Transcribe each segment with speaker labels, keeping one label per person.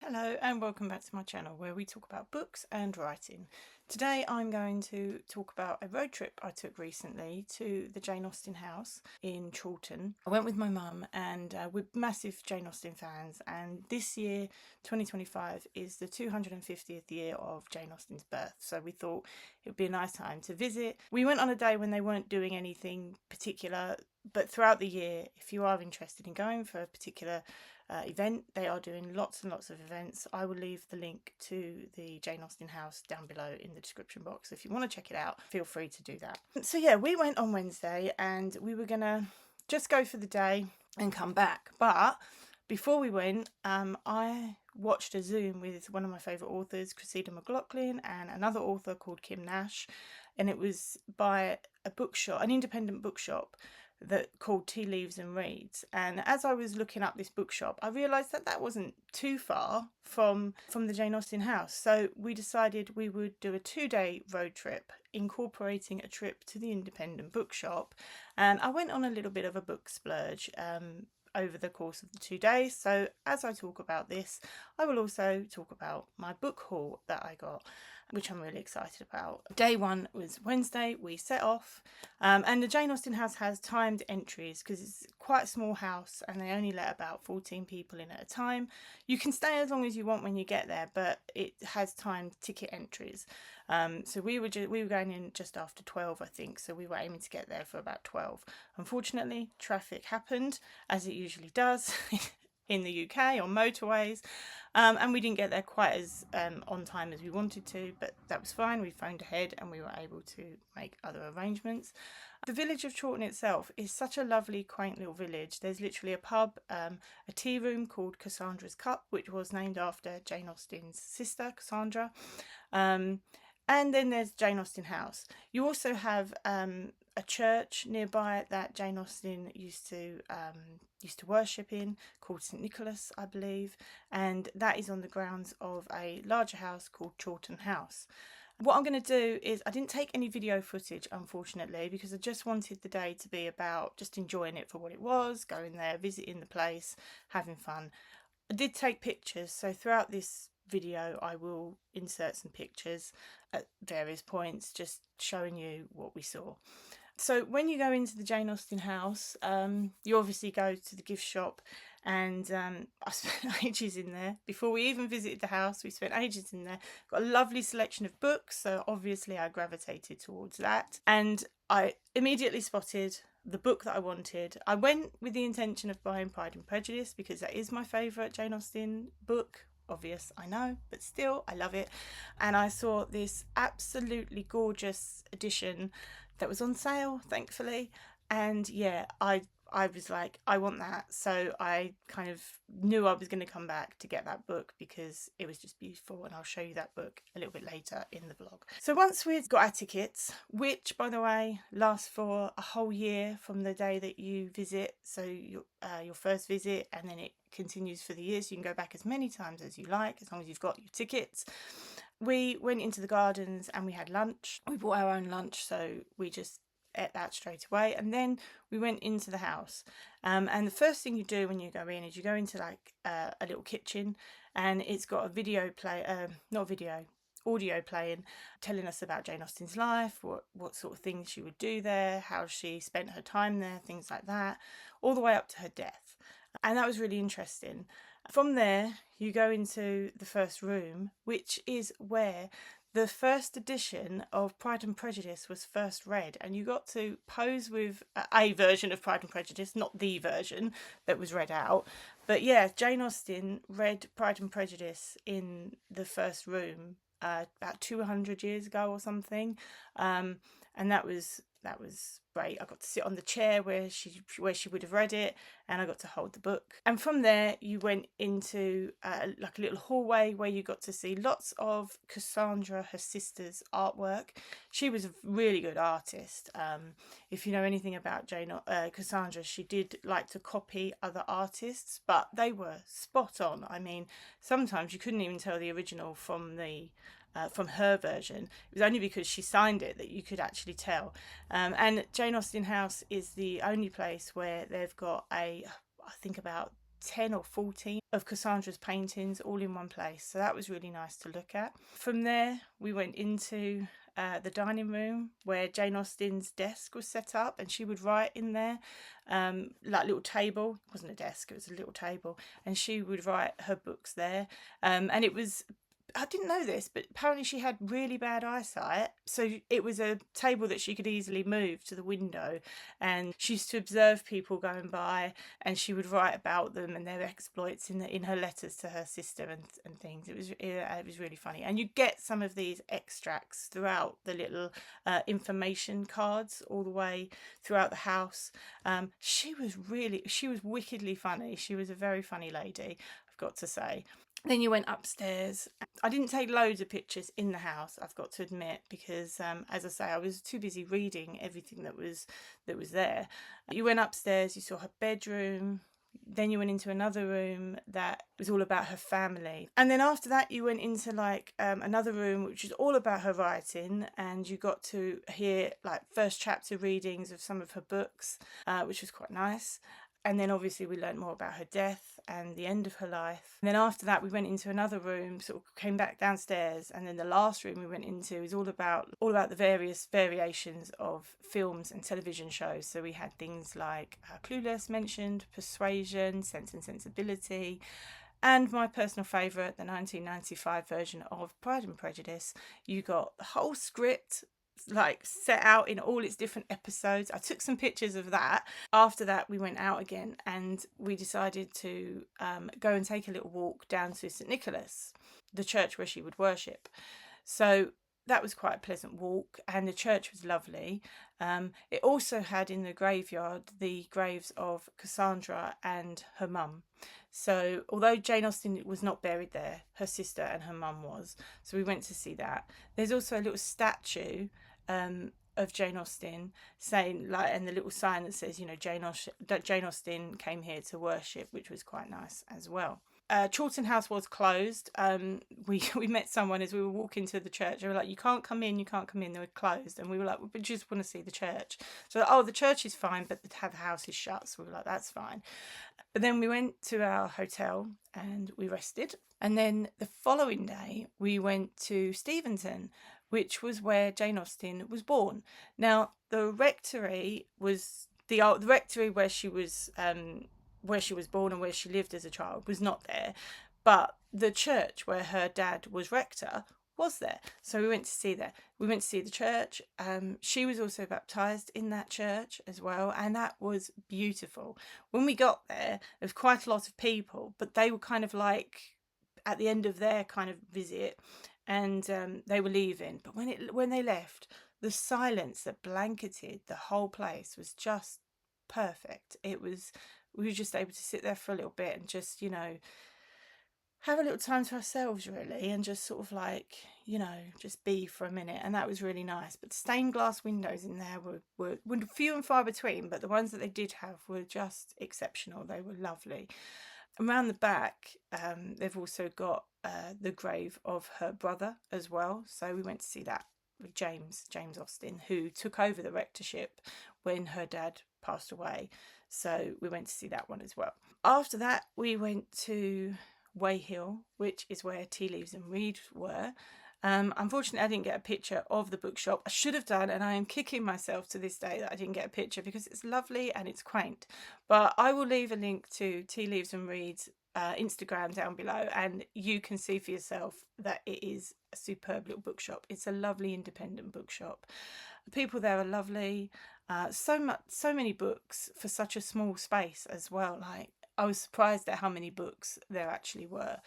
Speaker 1: Hello and welcome back to my channel where we talk about books and writing. Today I'm going to talk about a road trip I took recently to the Jane Austen house in Chawton. I went with my mum and we're massive Jane Austen fans, and this year 2025 is the 250th year of Jane Austen's birth, so we thought it would be a nice time to visit. We went on a day when they weren't doing anything particular, but throughout the year, if you are interested in going for a particular event, they are doing lots and lots of events. I will leave the link to the Jane Austen house down below in the description box. If you want to check it out, feel free to do that. So yeah, we went on Wednesday and we were gonna just go for the day and come back, but before we went, I watched a Zoom with one of my favourite authors, Cressida McLaughlin, and another author called Kim Nash, and it was by a bookshop, an independent bookshop that called Tea Leaves and Reads. And as I was looking up this bookshop, I realised that that wasn't too far from the Jane Austen house. So we decided we would do a 2-day road trip, incorporating a trip to the independent bookshop. And I went on a little bit of a book splurge over the course of the 2 days. So as I talk about this, I will also talk about my book haul that I got, which I'm really excited about. Day one was Wednesday. We set off, and the Jane Austen house has timed entries because it's quite a small house and they only let about 14 people in at a time. You can stay as long as you want when you get there, but it has timed ticket entries. So we were going in just after 12, I think, so we were aiming to get there for about 12. Unfortunately, traffic happened, as it usually does in the UK on motorways, and we didn't get there quite as on time as we wanted to, but that was fine. We phoned ahead and we were able to make other arrangements. The village of Chawton itself is such a lovely, quaint little village. There's literally a pub, a tea room called Cassandra's Cup, which was named after Jane Austen's sister, Cassandra. And then there's Jane Austen house. You also have a church nearby that Jane Austen used to worship in, called St Nicholas, I believe, and that is on the grounds of a larger house called Chawton House. What I'm going to do is, I didn't take any video footage, unfortunately, because I just wanted the day to be about just enjoying it for what it was, going there, visiting the place, having fun. I did take pictures, so throughout this video I will insert some pictures at various points, just showing you what we saw. So when you go into the Jane Austen house, you obviously go to the gift shop, and I spent ages in there. Before we even visited the house, we spent ages in there. Got a lovely selection of books, so obviously I gravitated towards that, and I immediately spotted the book that I wanted. I went with the intention of buying Pride and Prejudice because that is my favourite Jane Austen book. Obvious, I know, but still I love it. And I saw this absolutely gorgeous edition that was on sale, thankfully, and yeah, I was like, I want that. So I kind of knew I was going to come back to get that book because it was just beautiful, and I'll show you that book a little bit later in the vlog. So once we'd got our tickets, which by the way last for a whole year from the day that you visit, so your first visit, and then it continues for the year, so you can go back as many times as you like as long as you've got your tickets. We went into the gardens and we had lunch. We bought our own lunch, so we just ate that straight away, and then we went into the house, and the first thing you do when you go in is you go into like a little kitchen, and it's got a video play, audio playing, telling us about Jane Austen's life, what sort of things she would do there, how she spent her time there, things like that, all the way up to her death. And that was really interesting. From there, you go into the first room, which is where the first edition of Pride and Prejudice was first read, and you got to pose with a version of Pride and Prejudice, not the version that was read out. But yeah, Jane Austen read Pride and Prejudice in the first room about 200 years ago or something, and that was great. I got to sit on the chair where she would have read it, and I got to hold the book. And from there you went into like a little hallway where you got to see lots of Cassandra, her sister's artwork. She was a really good artist. If you know anything about Cassandra, she did like to copy other artists, but they were spot on. I mean, sometimes you couldn't even tell the original from her version. It was only because she signed it that you could actually tell. And Jane Austen house is the only place where they've got I think about 10 or 14 of Cassandra's paintings all in one place. So that was really nice to look at. From there, we went into the dining room where Jane Austen's desk was set up, and she would write in there, like a little table. It wasn't a desk, it was a little table, and she would write her books there. And it was, I didn't know this, but apparently she had really bad eyesight. So it was a table that she could easily move to the window. And she used to observe people going by, and she would write about them and their exploits in her letters to her sister and things. It was really funny. And you get some of these extracts throughout the little information cards all the way throughout the house. She was wickedly funny. She was a very funny lady, I've got to say. Then you went upstairs. I didn't take loads of pictures in the house, I've got to admit, because as I say, I was too busy reading everything that was there. You went upstairs, you saw her bedroom. Then you went into another room that was all about her family. And then after that, you went into like another room, which is all about her writing. And you got to hear like first chapter readings of some of her books, which was quite nice. And then obviously we learned more about her death and the end of her life. And then after that, we went into another room, sort of came back downstairs. And then the last room we went into is all about the various variations of films and television shows. So we had things like Clueless mentioned, Persuasion, Sense and Sensibility, and my personal favourite, the 1995 version of Pride and Prejudice. You got the whole script like set out in all its different episodes. I took some pictures of that. After that, we went out again and we decided to go and take a little walk down to St Nicholas, the church where she would worship. So that was quite a pleasant walk, and the church was lovely. It also had in the graveyard the graves of Cassandra and her mum. So although Jane Austen was not buried there, her sister and her mum was. So we went to see that. There's also a little statue of Jane Austen saying, like, and the little sign that says, Jane Austen came here to worship, which was quite nice as well. Chawton House was closed. We met someone as we were walking to the church. They were like, you can't come in. They were closed. And we were like, we just want to see the church. So, the church is fine, but the house is shut. So we were like, that's fine. But then we went to our hotel and we rested. And then the following day, we went to Steventon, which was where Jane Austen was born. Now, the rectory was the rectory where she was born and where she lived as a child was not there, but the church where her dad was rector was there. So we went to see that. We went to see the church. She was also baptised in that church as well, and that was beautiful. When we got there was quite a lot of people, but they were kind of like at the end of their kind of visit, and they were leaving. But when they left, the silence that blanketed the whole place was just perfect. We were just able to sit there for a little bit and just, have a little time to ourselves, really, and just sort of like, just be for a minute. And that was really nice. But stained glass windows in there were few and far between, but the ones that they did have were just exceptional. They were lovely. Around the back, they've also got the grave of her brother as well. So we went to see that with James Austen, who took over the rectorship when her dad passed away. So we went to see that one as well. After that, we went to Way Hill, which is where Tea Leaves and Read were. Unfortunately, I didn't get a picture of the bookshop. I should have done, and I am kicking myself to this day that I didn't get a picture because it's lovely and it's quaint. But I will leave a link to Tea Leaves and Read's Instagram down below, and you can see for yourself that it is a superb little bookshop. It's a lovely independent bookshop. The people there are lovely. So many books for such a small space as well. Like, I was surprised at how many books there actually were.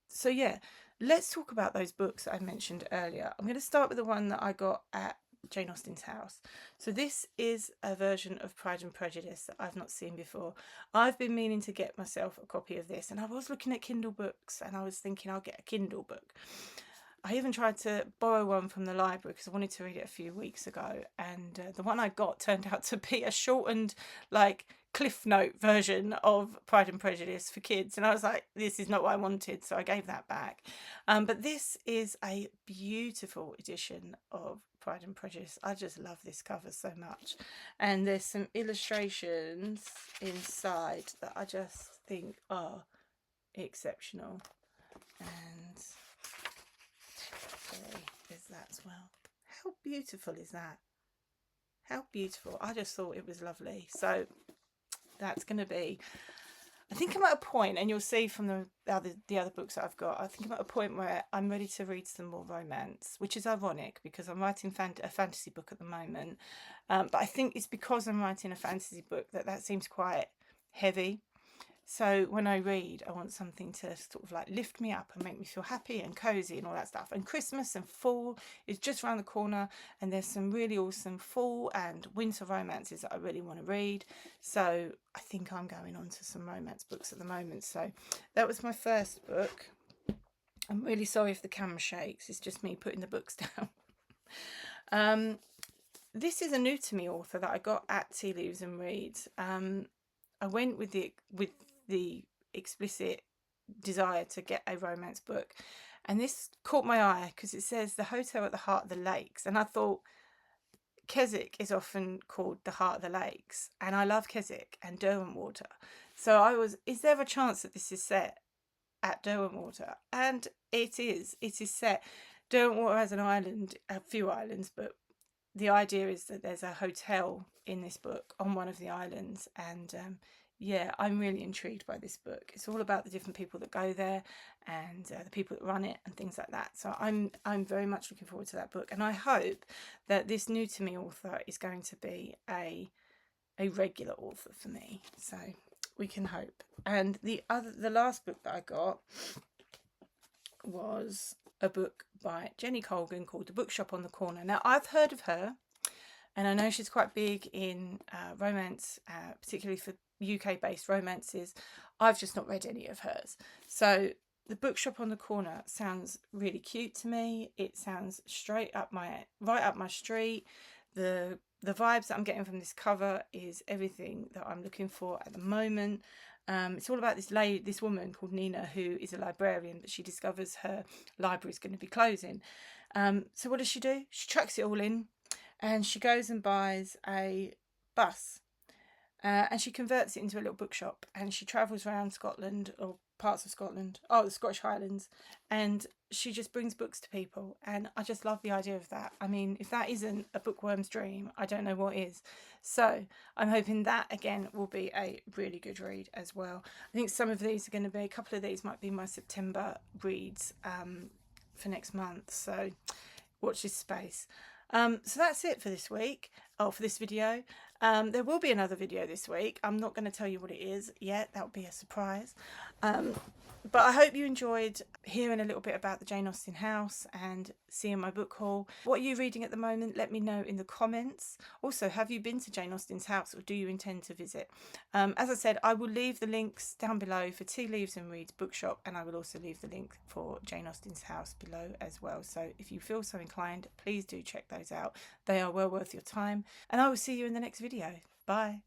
Speaker 1: So yeah, let's talk about those books that I mentioned earlier. I'm going to start with the one that I got at Jane Austen's house. So this is a version of Pride and Prejudice that I've not seen before. I've been meaning to get myself a copy of this, and I was looking at Kindle books and I was thinking I'll get a Kindle book. I even tried to borrow one from the library because I wanted to read it a few weeks ago, and the one I got turned out to be a shortened, like, Cliff Note version of Pride and Prejudice for kids, and I was like, this is not what I wanted, so I gave that back. But this is a beautiful edition of Pride and Prejudice. I just love this cover so much, and there's some illustrations inside that I just think are exceptional. And there's that as well. How beautiful is that? How beautiful. I just thought it was lovely. So that's going to be, I think I'm at a point, and you'll see from the other books that I've got, I think I'm at a point where I'm ready to read some more romance, which is ironic because I'm writing a fantasy book at the moment. But I think it's because I'm writing a fantasy book that seems quite heavy. So when I read, I want something to sort of like lift me up and make me feel happy and cozy and all that stuff. And Christmas and fall is just around the corner, and there's some really awesome fall and winter romances that I really want to read. So I think I'm going on to some romance books at the moment. So that was my first book. I'm really sorry if the camera shakes. It's just me putting the books down. This is a new to me author that I got at Tea Leaves and Reads. I went with the explicit desire to get a romance book, and this caught my eye because it says The Hotel at the Heart of the Lakes, and I thought Keswick is often called the Heart of the Lakes, and I love Keswick and Derwentwater, so is there a chance that this is set at Derwentwater? And it is set. Derwentwater has an island, a few islands, but the idea is that there's a hotel in this book on one of the islands, and yeah, I'm really intrigued by this book. It's all about the different people that go there and the people that run it and things like that. So I'm very much looking forward to that book, and I hope that this new to me author is going to be a regular author for me. So we can hope. And the last book that I got was a book by Jenny Colgan called The Bookshop on the Corner. Now, I've heard of her, and I know she's quite big in romance, particularly for UK-based romances. I've just not read any of hers. So The Bookshop on the Corner sounds really cute to me. It sounds right up my street. The vibes that I'm getting from this cover is everything that I'm looking for at the moment. It's all about this woman called Nina, who is a librarian, but she discovers her library is going to be closing. So what does she do? She trucks it all in, and she goes and buys a bus, and she converts it into a little bookshop, and she travels around Scotland, or parts of Scotland, the Scottish Highlands, and she just brings books to people, and I just love the idea of that. I mean, if that isn't a bookworm's dream, I don't know what is. So I'm hoping that again will be a really good read as well. I think some of these are going to be, a couple of these might be my September reads for next month, so watch this space. So that's it for this week, for this video. There will be another video this week. I'm not going to tell you what it is yet. That will be a surprise. But I hope you enjoyed hearing a little bit about the Jane Austen house and seeing my book haul. What are you reading at the moment? Let me know in the comments. Also, have you been to Jane Austen's house, or do you intend to visit? As I said, I will leave the links down below for Tea Leaves and Reads bookshop, and I will also leave the link for Jane Austen's house below as well. So if you feel so inclined, please do check those out. They are well worth your time, and I will see you in the next video. Bye.